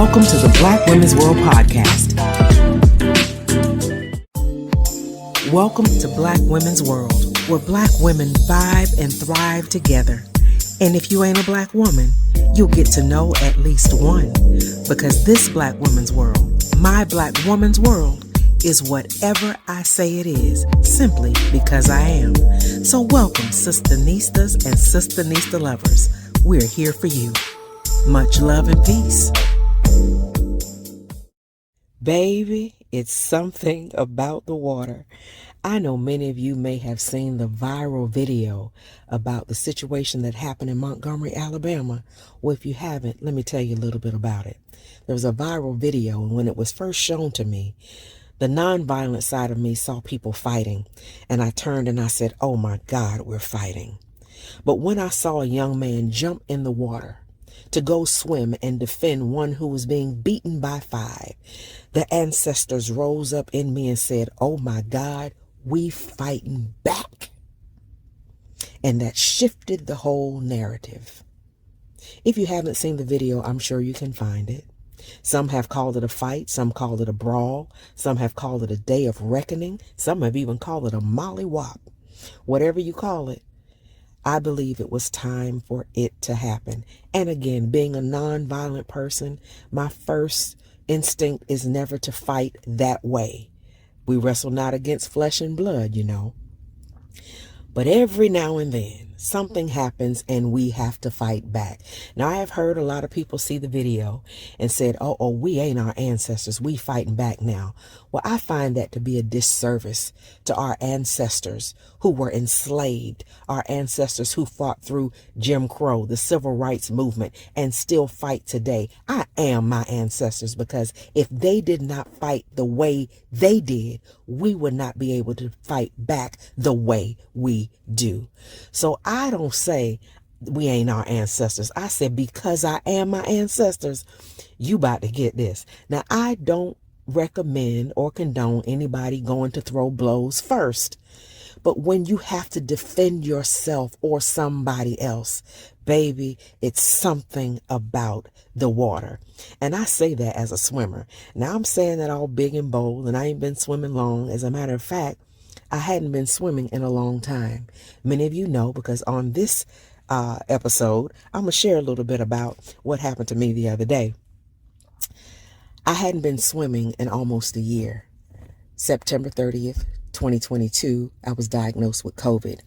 Welcome to the Black Women's World Podcast. Welcome to Black Women's World, where Black women vibe and thrive together. And if you ain't a Black woman, you'll get to know at least one. Because this Black Women's World, my Black woman's world, is whatever I say it is, simply because I am. So welcome, SistaNistas and SistaNista lovers. We're here for you. Much love and peace. Baby, it's something about the water. I know many of you may have seen the viral video about the situation that happened in Montgomery, Alabama. Well, if you haven't, let me tell you a little bit about it. There was a viral video, and when it was first shown to me, the nonviolent side of me saw people fighting, and I turned and I said, oh my God, we're fighting. But when I saw a young man jump in the water to go swim and defend one who was being beaten by 5, the ancestors rose up in me and said, oh my God, we fighting back. And that shifted the whole narrative. If you haven't seen the video, I'm sure you can find it. Some have called it a fight. Some called it a brawl. Some have called it a day of reckoning. Some have even called it a mollywop. Whatever you call it, I believe it was time for it to happen. And again, being a nonviolent person, my first instinct is never to fight that way. We wrestle not against flesh and blood, you know. But every now and then, something happens and we have to fight back. Now, I have heard a lot of people see the video and said, oh, we ain't our ancestors. We fighting back now. Well, I find that to be a disservice to our ancestors who were enslaved, our ancestors who fought through Jim Crow, the civil rights movement, and still fight today. I am my ancestors, because if they did not fight the way they did, we would not be able to fight back the way we do. So I don't say we ain't our ancestors. I said, because I am my ancestors, you about to get this. Now, I don't recommend or condone anybody going to throw blows first. But when you have to defend yourself or somebody else, baby, it's something about the water. And I say that as a swimmer. Now, I'm saying that all big and bold, and I ain't been swimming long. As a matter of fact, I hadn't been swimming in a long time. Many of you know, because on this episode, I'm going to share a little bit about what happened to me the other day. I hadn't been swimming in almost a year. September 30th, 2022, I was diagnosed with COVID,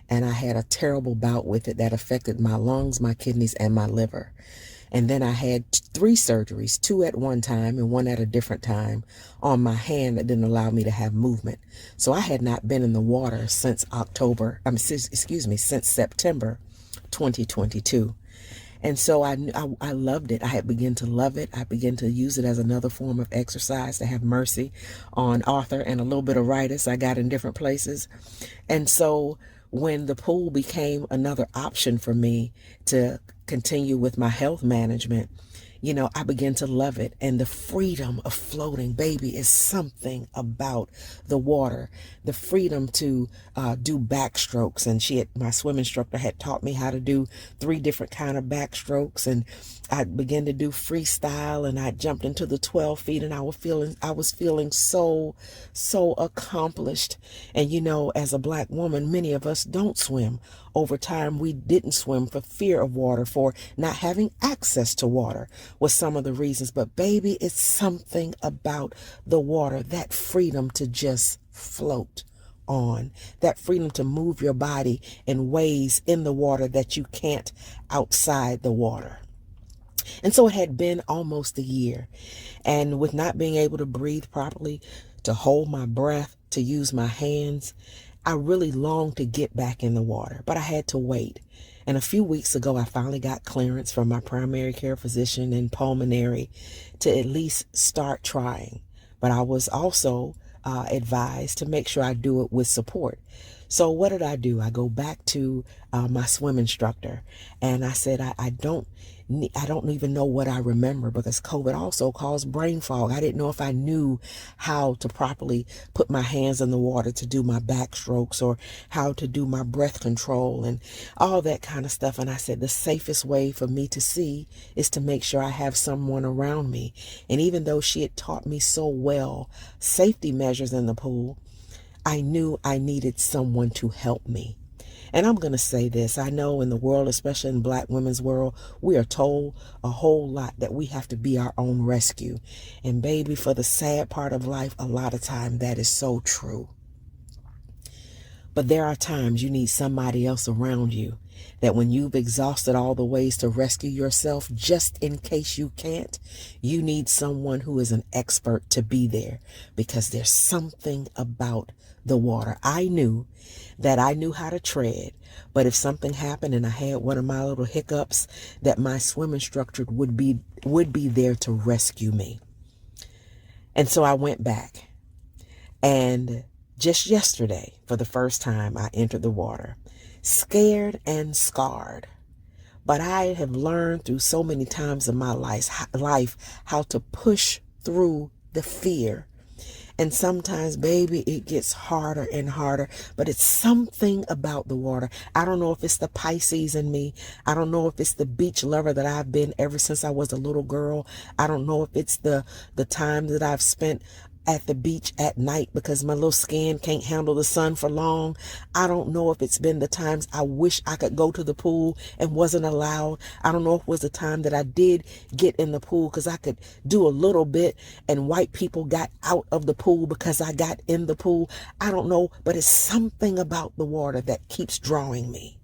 and I had a terrible bout with it that affected my lungs, my kidneys, and my liver. And then I had 3 surgeries, 2 at one time and 1 at a different time, on my hand that didn't allow me to have movement. So I had not been in the water since since September 2022. And so I loved it. I had begun to love it. I began to use it as another form of exercise to have mercy on Arthur and a little bit of arthritis I got in different places. And so when the pool became another option for me to continue with my health management, you know, I began to love it. And the freedom of floating, baby, is something about the water. The freedom to do backstrokes. And my swim instructor had taught me how to do 3 different kind of backstrokes. And I began to do freestyle, and I jumped into the 12 feet, and I was feeling so accomplished. And, you know, as a Black woman, many of us don't swim. Over time, we didn't swim for fear of water, for not having access to water was some of the reasons. But baby, it's something about the water, that freedom to just float on, that freedom to move your body in ways in the water that you can't outside the water. And so it had been almost a year, and with not being able to breathe properly, to hold my breath, to use my hands, I really longed to get back in the water, but I had to wait. And a few weeks ago, I finally got clearance from my primary care physician and pulmonary to at least start trying. But I was also advised to make sure I do it with support. So what did I do? I go back to my swim instructor, and I said, I don't even know what I remember, because COVID also caused brain fog. I didn't know if I knew how to properly put my hands in the water to do my backstrokes, or how to do my breath control and all that kind of stuff. And I said, the safest way for me to see is to make sure I have someone around me. And even though she had taught me so well safety measures in the pool, I knew I needed someone to help me. And I'm going to say this. I know in the world, especially in Black women's world, we are told a whole lot that we have to be our own rescue. And baby, for the sad part of life, a lot of time that is so true. But there are times you need somebody else around you, that when you've exhausted all the ways to rescue yourself, just in case you can't, you need someone who is an expert to be there, because there's something about the water. I knew that I knew how to tread, but if something happened and I had one of my little hiccups, that my swim instructor would be there to rescue me. And so I went back, and just yesterday, for the first time, I entered the water, scared and scarred. But I have learned through so many times in my life how to push through the fear. And sometimes, baby, it gets harder and harder, but it's something about the water. I don't know if it's the Pisces in me. I don't know if it's the beach lover that I've been ever since I was a little girl. I don't know if it's the time that I've spent at the beach at night because my little skin can't handle the sun for long. I don't know if it's been the times I wish I could go to the pool and wasn't allowed. I don't know if it was the time that I did get in the pool because I could do a little bit and white people got out of the pool because I got in the pool. I don't know, but it's something about the water that keeps drawing me.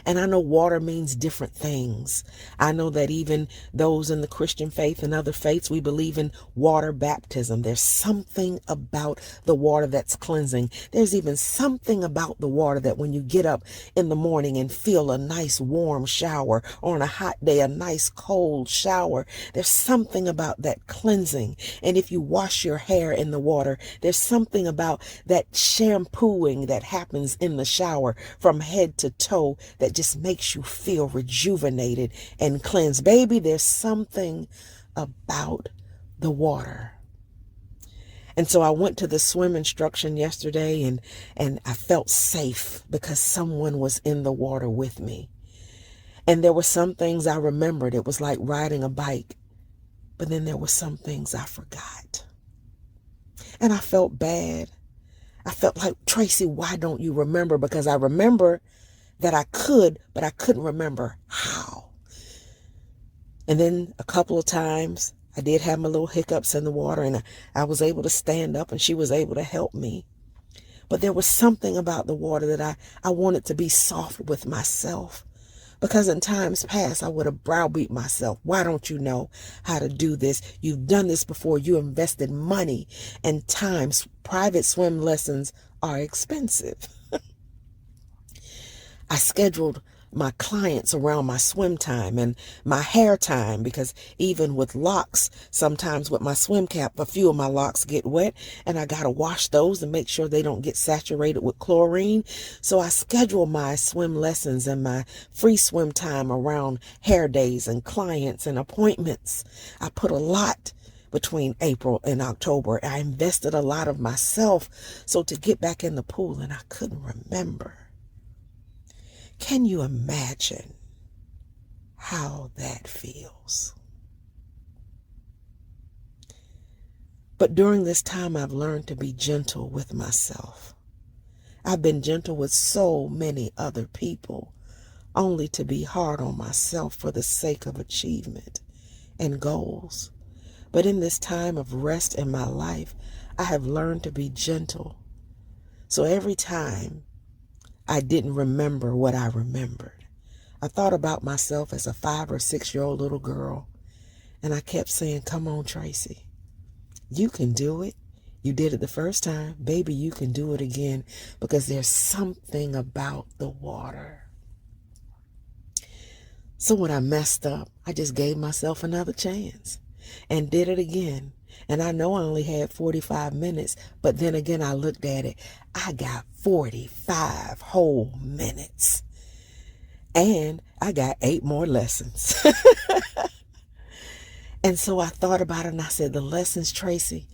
And I know water means different things. I know that even those in the Christian faith and other faiths, we believe in water baptism. There's something about the water that's cleansing. There's even something about the water that when you get up in the morning and feel a nice warm shower, or on a hot day, a nice cold shower, there's something about that cleansing. And if you wash your hair in the water, there's something about that shampooing that happens in the shower from head to toe that just makes you feel rejuvenated and cleansed. Baby, there's something about the water. And so I went to the swim instruction yesterday, and I felt safe because someone was in the water with me. And there were some things I remembered. It was like riding a bike. But then there were some things I forgot. And I felt bad. I felt like, Tracy, why don't you remember? Because I remember that I could, but I couldn't remember how. And then a couple of times I did have my little hiccups in the water, and I was able to stand up and she was able to help me. But there was something about the water that I wanted to be soft with myself, because in times past I would have browbeat myself. Why don't you know how to do this? You've done this before. You invested money and time. Private swim lessons are expensive. I scheduled my clients around my swim time and my hair time, because even with locks, sometimes with my swim cap, a few of my locks get wet and I got to wash those and make sure they don't get saturated with chlorine. So I schedule my swim lessons and my free swim time around hair days and clients and appointments. I put a lot between April and October. I invested a lot of myself so to get back in the pool, and I couldn't remember. Can you imagine how that feels? But during this time, I've learned to be gentle with myself. I've been gentle with so many other people, only to be hard on myself for the sake of achievement and goals. But in this time of rest in my life, I have learned to be gentle. So every time I didn't remember what I remembered, I thought about myself as a 5 or 6 year old little girl, and I kept saying, come on, Tracy, you can do it. You did it the first time. Baby, you can do it again, because there's something about the water. So when I messed up, I just gave myself another chance and did it again. And I know I only had 45 minutes, but then again, I looked at it. I got 45 whole minutes. And I got 8 more lessons. And so I thought about it and I said, the lessons, Tracy,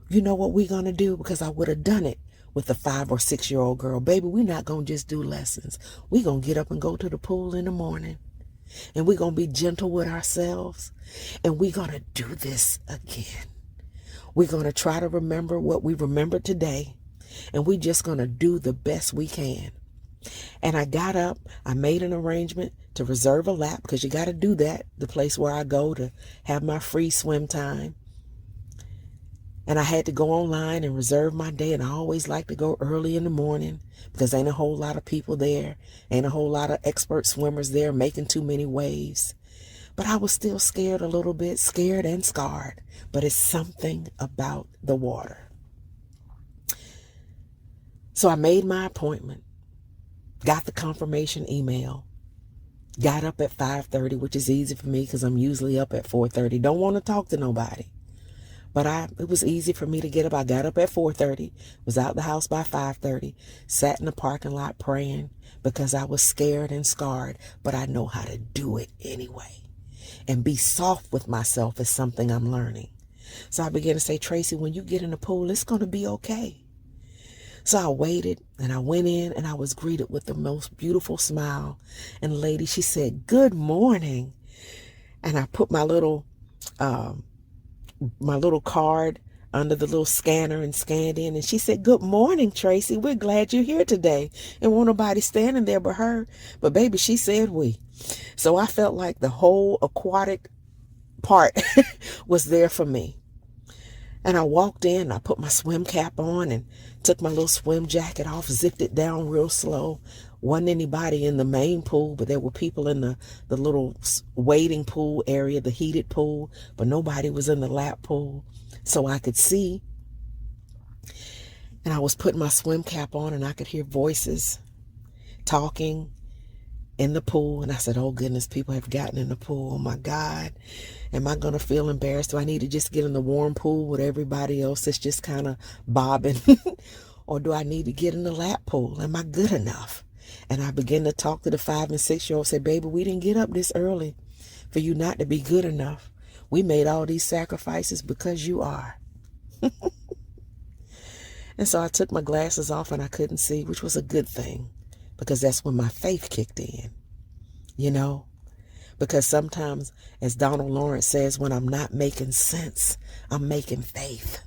you know what we're going to do? Because I would have done it with a 5 or 6-year-old girl. Baby, we're not going to just do lessons. We're going to get up and go to the pool in the morning. And we're going to be gentle with ourselves. And we're going to do this again. We're going to try to remember what we remembered today. And we're just going to do the best we can. And I got up, I made an arrangement to reserve a lap, because you got to do that, the place where I go to have my free swim time. And I had to go online and reserve my day, and I always like to go early in the morning because ain't a whole lot of people there, ain't a whole lot of expert swimmers there making too many waves. But I was still scared a little bit, scared and scarred, but it's something about the water. So I made my appointment. Got the confirmation email, got up at 5:30, which is easy for me because I'm usually up at 4:30. Don't want to talk to nobody. But it was easy for me to get up. I got up at 4:30, was out the house by 5:30, sat in the parking lot praying because I was scared and scarred, but I know how to do it anyway. And be soft with myself is something I'm learning. So I began to say, Tracy, when you get in the pool, it's going to be okay. So I waited and I went in and I was greeted with the most beautiful smile. And the lady, she said, good morning. And I put my little card under the little scanner and scanned in. And she said, good morning, Tracy. We're glad you're here today. And won't nobody standing there but her. But baby, she said we. So I felt like the whole aquatic part was there for me. And I walked in, I put my swim cap on and took my little swim jacket off, zipped it down real slow. Wasn't anybody in the main pool, but there were people in the little waiting pool area, the heated pool, but nobody was in the lap pool. So I could see. And I was putting my swim cap on and I could hear voices talking in the pool. And I said, oh goodness, people have gotten in the pool. Oh my God. Am I going to feel embarrassed? Do I need to just get in the warm pool with everybody else that's just kind of bobbing? Or do I need to get in the lap pool? Am I good enough? And I began to talk to the 5 and 6-year-olds, say, baby, we didn't get up this early for you not to be good enough. We made all these sacrifices because you are. And so I took my glasses off and I couldn't see, which was a good thing, because that's when my faith kicked in, you know. Because sometimes, as Donald Lawrence says, when I'm not making sense, I'm making faith.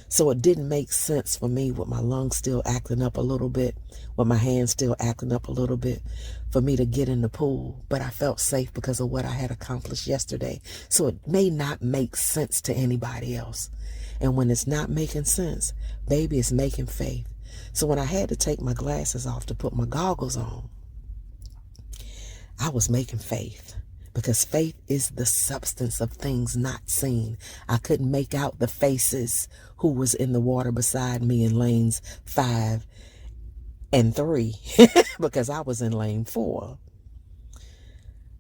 So it didn't make sense for me with my lungs still acting up a little bit, with my hands still acting up a little bit, for me to get in the pool. But I felt safe because of what I had accomplished yesterday. So it may not make sense to anybody else. And when it's not making sense, baby, it's making faith. So when I had to take my glasses off to put my goggles on, I was making faith. Because faith is the substance of things not seen. I couldn't make out the faces who was in the water beside me in lanes 5 and 3 because I was in lane 4.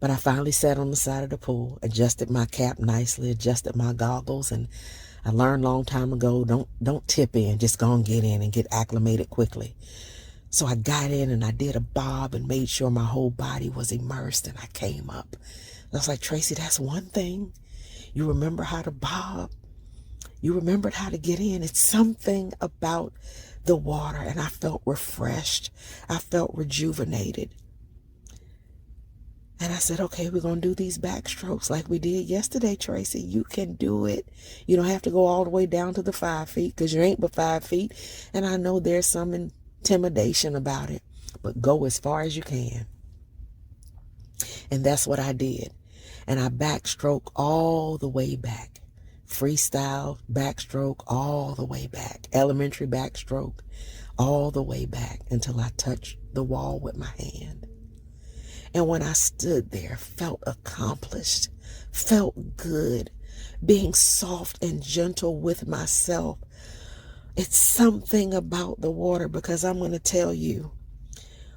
But I finally sat on the side of the pool, adjusted my cap nicely, adjusted my goggles, and I learned a long time ago, don't tip in, just go and get in and get acclimated quickly. So I got in and I did a bob and made sure my whole body was immersed, and I came up. I was like, Tracy, that's one thing. You remember how to bob. You remembered how to get in. It's something about the water, and I felt refreshed. I felt rejuvenated. And I said, okay, we're going to do these backstrokes like we did yesterday, Tracy. You can do it. You don't have to go all the way down to the 5 feet because you ain't but 5 feet. And I know there's some intimidation about it, but go as far as you can. And that's what I did. And I backstroke all the way back. Freestyle backstroke all the way back. Elementary backstroke all the way back until I touched the wall with my hand. And when I stood there, felt accomplished, felt good, being soft and gentle with myself. It's something about the water, because I'm going to tell you,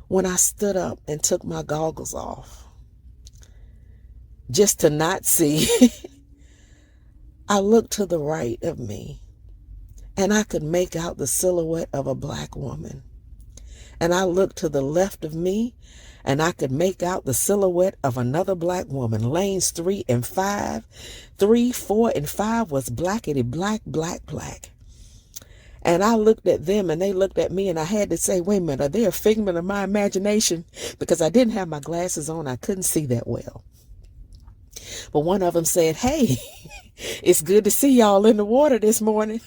when I stood up and took my goggles off, just to not see, I looked to the right of me and I could make out the silhouette of a black woman. And I looked to the left of me and I could make out the silhouette of another black woman. Lanes 3 and 5. 3, 4, and 5 was blackety black, black, black. And I looked at them and they looked at me and I had to say, wait a minute, are they a figment of my imagination? Because I didn't have my glasses on. I couldn't see that well. But one of them said, hey, it's good to see y'all in the water this morning.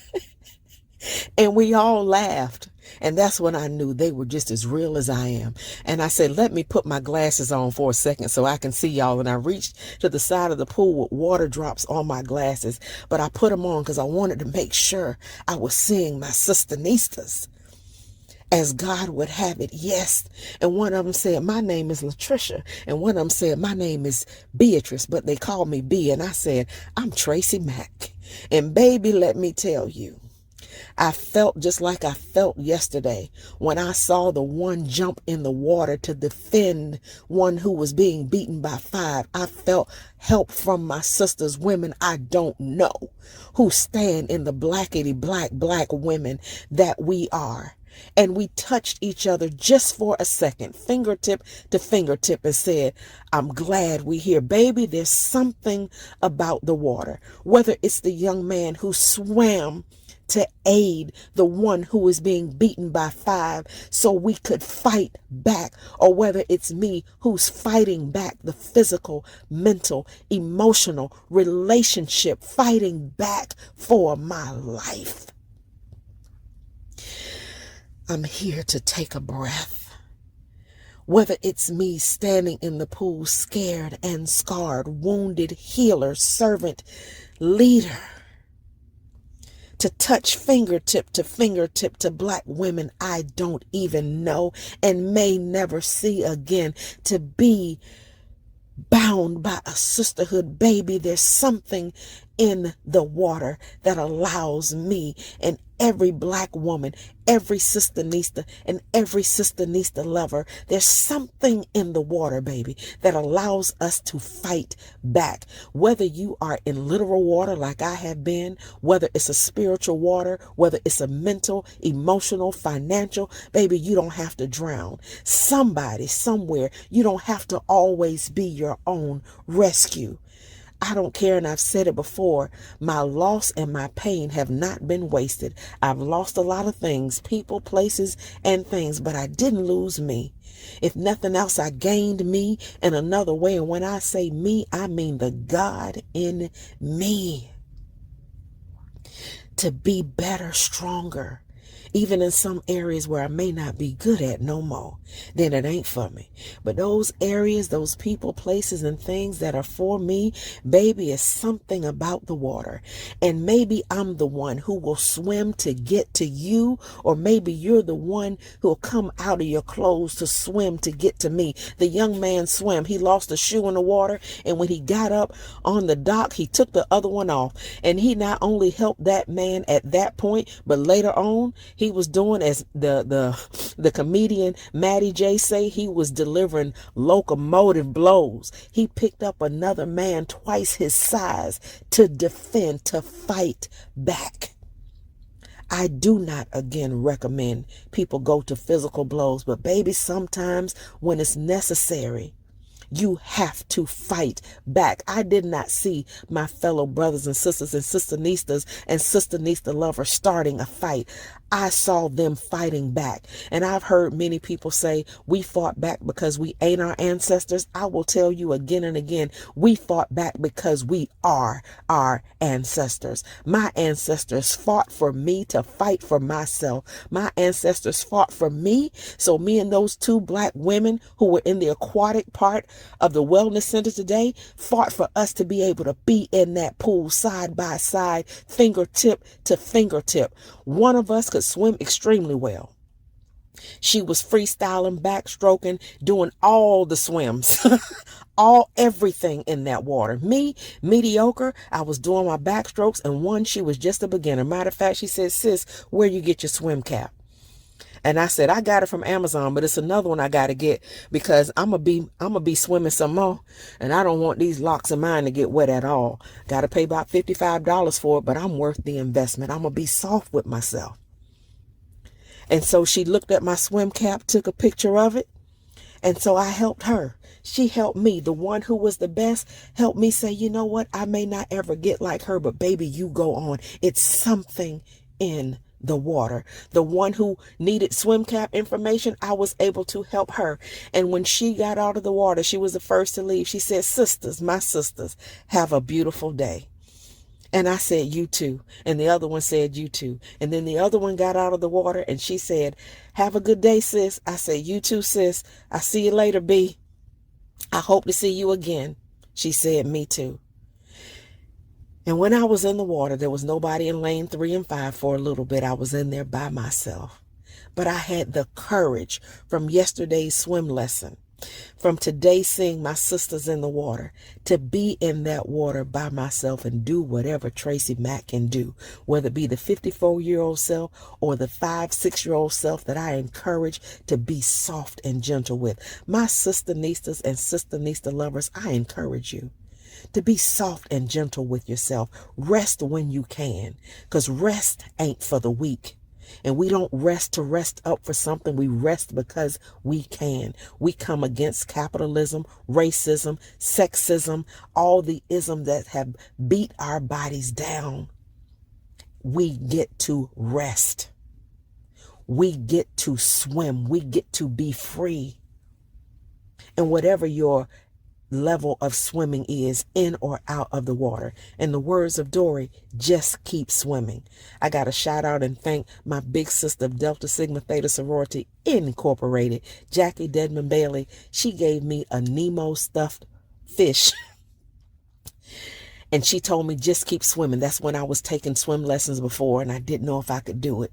And we all laughed. And that's when I knew they were just as real as I am. And I said, let me put my glasses on for a second so I can see y'all. And I reached to the side of the pool with water drops on my glasses. But I put them on because I wanted to make sure I was seeing my SistaNistas as God would have it. Yes. And one of them said, my name is Latricia. And one of them said, my name is Beatrice, but they call me B. And I said, I'm TracyMac. And baby, let me tell you, I felt just like I felt yesterday when I saw the one jump in the water to defend one who was being beaten by 5. I felt help from my sisters, women I don't know, who stand in the blackety black, black women that we are. And we touched each other just for a second, fingertip to fingertip, and said, I'm glad we're here. Baby, there's something about the water, whether it's the young man who swam to aid the one who is being beaten by 5 so we could fight back, or whether it's me who's fighting back the physical, mental, emotional relationship, fighting back for my life. I'm here to take a breath. Whether it's me standing in the pool, scared and scarred, wounded healer, servant, leader, to touch fingertip to black women I don't even know and may never see again, to be bound by a sisterhood. Baby, there's something in the water that allows me and every black woman, every SistaNista, and every SistaNista lover. There's something in the water, baby, that allows us to fight back. Whether you are in literal water like I have been, whether it's a spiritual water, whether it's a mental, emotional, financial, baby, you don't have to drown. Somebody, somewhere, you don't have to always be your own rescue. I don't care, and I've said it before, my loss and my pain have not been wasted. I've lost a lot of things, people, places, and things, but I didn't lose me. If nothing else, I gained me in another way. And when I say me, I mean the God in me. To be better, stronger, even in some areas where I may not be good at no more, then it ain't for me. But those areas, those people, places, and things that are for me, baby, is something about the water. And maybe I'm the one who will swim to get to you, or maybe you're the one who will come out of your clothes to swim to get to me. The young man swam. He lost a shoe in the water, and when he got up on the dock, he took the other one off. And he not only helped that man at that point, but later on, he was doing, as the comedian Maddie J say, he was delivering locomotive blows. He picked up another man twice his size to defend, to fight back. I do not, again, recommend people go to physical blows, but baby, sometimes when it's necessary, you have to fight back. I did not see my fellow brothers and sisters and SistaNistas and SistaNista lovers starting a fight. I saw them fighting back. And I've heard many people say we fought back because we ain't our ancestors. I will tell you again and again, we fought back because we are our ancestors. My ancestors fought for me to fight for myself. My ancestors fought for me. So me and those 2 black women who were in the aquatic part of the wellness center today fought for us to be able to be in that pool side by side, fingertip to fingertip. One of us could swim extremely well. She was freestyling, backstroking, doing all the swims, everything in that water. Me, mediocre, I was doing my backstrokes, and she was just a beginner. Matter of fact, she said, sis, where you get your swim cap? And I said, I got it from Amazon, but it's another one I got to get because I'm going to be swimming some more. And I don't want these locks of mine to get wet at all. Got to pay about $55 for it, but I'm worth the investment. I'm going to be soft with myself. And so she looked at my swim cap, took a picture of it. And so I helped her. She helped me. The one who was the best helped me say, you know what? I may not ever get like her, but baby, you go on. It's something in the water. The one who needed swim cap information, I was able to help her. And when she got out of the water, she was the first to leave. She said, sisters, my sisters, have a beautiful day. And I said, you too. And the other one said, you too. And then the other one got out of the water and she said, have a good day, sis. I said, you too, sis. I see you later, B. I hope to see you again. She said, me too. And when I was in the water, there was nobody in lane 3 and 5 for a little bit. I was in there by myself. But I had the courage from yesterday's swim lesson, from today seeing my sisters in the water, to be in that water by myself and do whatever TracyMac can do, whether it be the 54-year-old self or the 5-6-year-old self that I encourage to be soft and gentle with. My SistaNistas and SistaNista lovers, I encourage you to be soft and gentle with yourself. Rest when you can, because rest ain't for the weak. And we don't rest to rest up for something. We rest because we can. We come against capitalism, racism, sexism, all the isms that have beat our bodies down. We get to rest. We get to swim. We get to be free. And whatever your level of swimming is, in or out of the water. In the words of Dory, just keep swimming. I got to shout out and thank my big sister of Delta Sigma Theta Sorority Incorporated, Jackie Dedman Bailey. She gave me a Nemo stuffed fish. And she told me, just keep swimming. That's when I was taking swim lessons before and I didn't know if I could do it.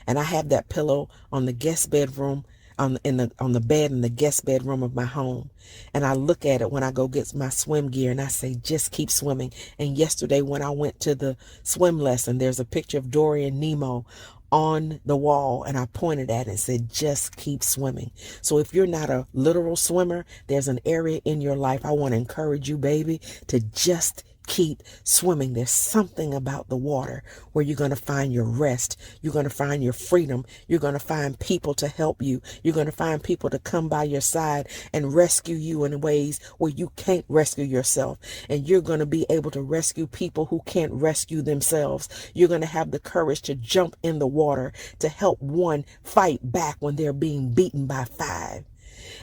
And I have that pillow on the guest bedroom, on the bed in the guest bedroom of my home. And I look at it when I go get my swim gear and I say, just keep swimming. And yesterday when I went to the swim lesson, there's a picture of Dory and Nemo on the wall and I pointed at it and said, just keep swimming. So if you're not a literal swimmer, there's an area in your life I want to encourage you, baby, to just keep swimming. There's something about the water where you're going to find your rest. You're going to find your freedom. You're going to find people to help you. You're going to find people to come by your side and rescue you in ways where you can't rescue yourself. And you're going to be able to rescue people who can't rescue themselves. You're going to have the courage to jump in the water to help one fight back when they're being beaten by 5.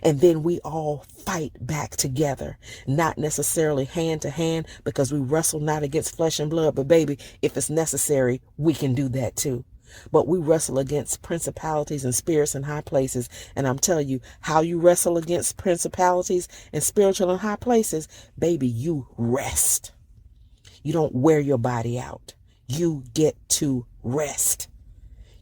And then we all fight back together, not necessarily hand to hand, because we wrestle not against flesh and blood. But baby, if it's necessary, we can do that too. But we wrestle against principalities and spirits in high places. And I'm telling you, how you wrestle against principalities and spiritual and high places, baby, you rest. You don't wear your body out. You get to rest.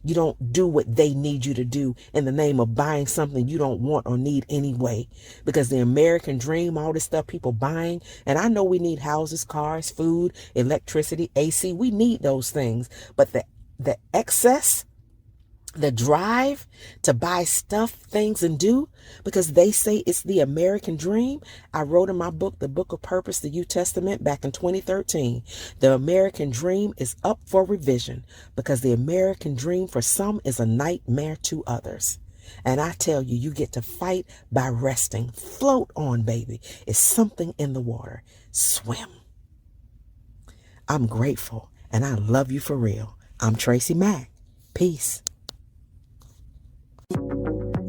You don't do what they need you to do in the name of buying something you don't want or need anyway. Because the American dream, all this stuff people buying, and I know we need houses, cars, food, electricity, AC. We need those things. But the excess, the drive to buy stuff, things, and do, because they say it's the American dream. I wrote in my book, The Book of Purpose, the New Testament, back in 2013. The American dream is up for revision because the American dream for some is a nightmare to others. And I tell you, you get to fight by resting. Float on, baby. It's something in the water. Swim. I'm grateful and I love you for real. I'm TracyMac. Peace.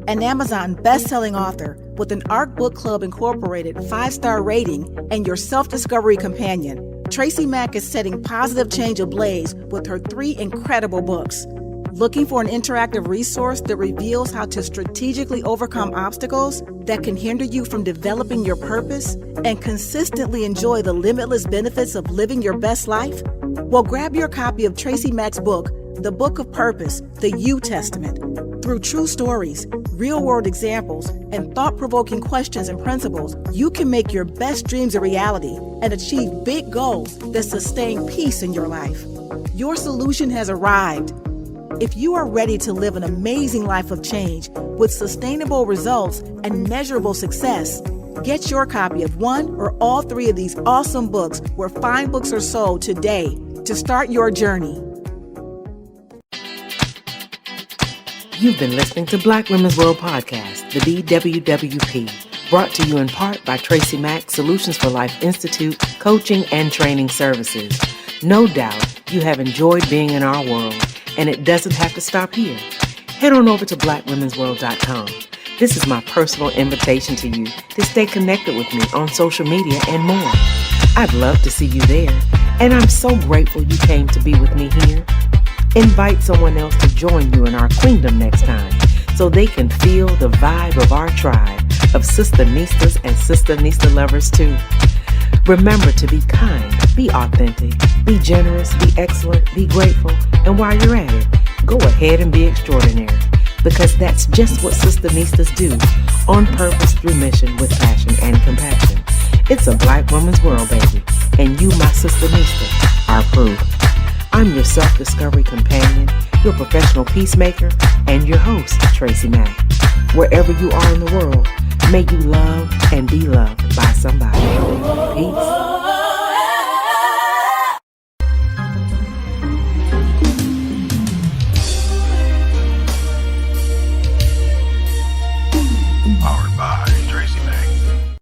An Amazon best-selling author with an Art Book Club Incorporated 5-star rating and your self-discovery companion, TracyMac is setting positive change ablaze with her 3 incredible books. Looking for an interactive resource that reveals how to strategically overcome obstacles that can hinder you from developing your purpose and consistently enjoy the limitless benefits of living your best life? Well, grab your copy of TracyMac's book, The Book of Purpose, the New Testament. Through true stories, real-world examples, and thought-provoking questions and principles, you can make your best dreams a reality and achieve big goals that sustain peace in your life. Your solution has arrived. If you are ready to live an amazing life of change with sustainable results and measurable success, get your copy of one or all three of these awesome books where fine books are sold today to start your journey. You've been listening to Black Women's World Podcast, the BWWP, brought to you in part by TracyMac, Solutions for Life Institute, coaching and training services. No doubt you have enjoyed being in our world, and it doesn't have to stop here. Head on over to BlackWomen'sWorld.com. This is my personal invitation to you to stay connected with me on social media and more. I'd love to see you there, and I'm so grateful you came to be with me here. Invite someone else to join you in our queendom next time so they can feel the vibe of our tribe of SistaNistas and SistaNista lovers too. Remember to be kind, be authentic, be generous, be excellent, be grateful, and while you're at it, go ahead and be extraordinary, because that's just what SistaNistas do, on purpose, through mission, with passion and compassion. It's a Black woman's world, baby, and you, my SistaNista, are proof. I'm your self-discovery companion, your professional peacemaker, and your host, Tracy Mac. Wherever you are in the world, may you love and be loved by somebody. Peace.